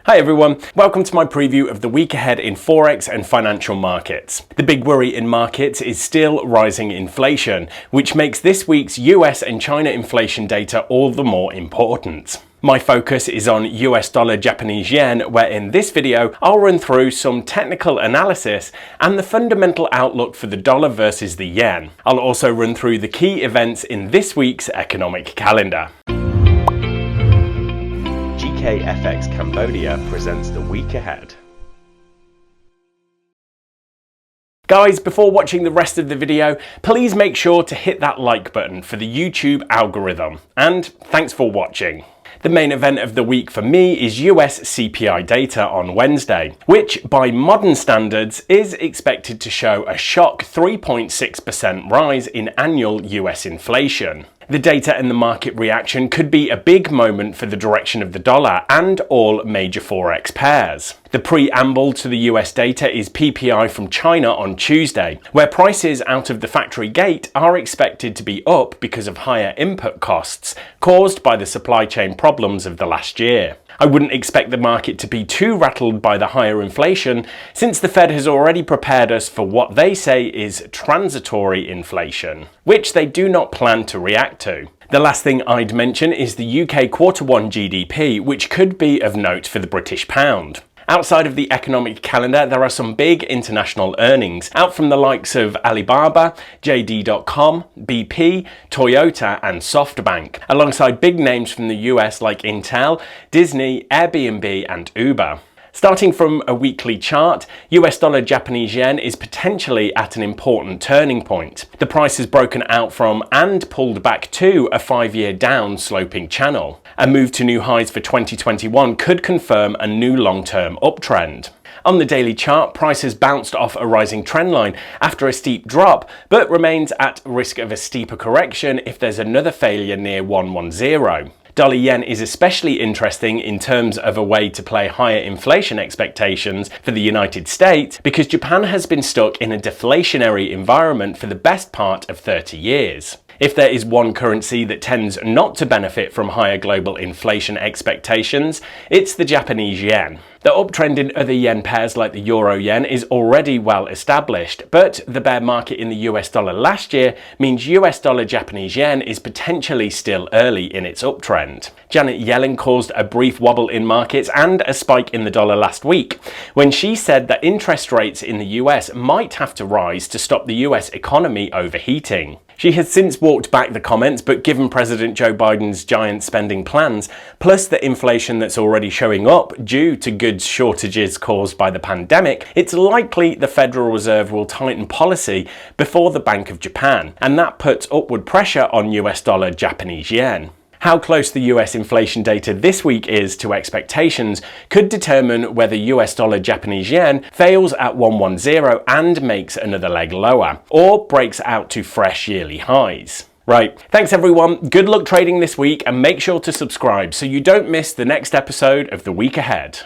Hi everyone, welcome to my preview of the week ahead in Forex and financial markets. The big worry in markets is still rising inflation, which makes this week's US and China inflation data all the more important. My focus is on US dollar Japanese yen, where in this video I'll run through some technical analysis and the fundamental outlook for the dollar versus the yen. I'll also run through the key events in this week's economic calendar. FX Cambodia presents the week ahead. Guys, before watching the rest of the video, please make sure to hit that like button for the YouTube algorithm. And thanks for watching. The main event of the week for me is US CPI data on Wednesday, which by modern standards is expected to show a shock 3.6% rise in annual US inflation. The data and the market reaction could be a big moment for the direction of the dollar and all major Forex pairs. The preamble to the US data is PPI from China on Tuesday, where prices out of the factory gate are expected to be up because of higher input costs caused by the supply chain problems of the last year. I wouldn't expect the market to be too rattled by the higher inflation, since the Fed has already prepared us for what they say is transitory inflation, which they do not plan to react to. The last thing I'd mention is the UK Q1 GDP, which could be of note for the British pound. Outside of the economic calendar, there are some big international earnings out from the likes of Alibaba, JD.com, BP, Toyota and SoftBank, alongside big names from the US like Intel, Disney, Airbnb and Uber. Starting from a weekly chart, US dollar Japanese yen is potentially at an important turning point. The price has broken out from and pulled back to a 5-year down sloping channel. A move to new highs for 2021 could confirm a new long-term uptrend. On the daily chart, price has bounced off a rising trend line after a steep drop, but remains at risk of a steeper correction if there's another failure near 110. Dollar yen is especially interesting in terms of a way to play higher inflation expectations for the United States, because Japan has been stuck in a deflationary environment for the best part of 30 years. If there is one currency that tends not to benefit from higher global inflation expectations, it's the Japanese yen. The uptrend in other yen pairs like the euro yen is already well established, but the bear market in the US dollar last year means US dollar Japanese yen is potentially still early in its uptrend. Janet Yellen caused a brief wobble in markets and a spike in the dollar last week, when she said that interest rates in the US might have to rise to stop the US economy overheating. She has since walked back the comments, but given President Joe Biden's giant spending plans, plus the inflation that's already showing up due to goods shortages caused by the pandemic, it's likely the Federal Reserve will tighten policy before the Bank of Japan, and that puts upward pressure on US dollar Japanese yen. How close the US inflation data this week is to expectations could determine whether US dollar Japanese yen fails at 110 and makes another leg lower, or breaks out to fresh yearly highs. Right, thanks everyone, good luck trading this week and make sure to subscribe so you don't miss the next episode of the week ahead.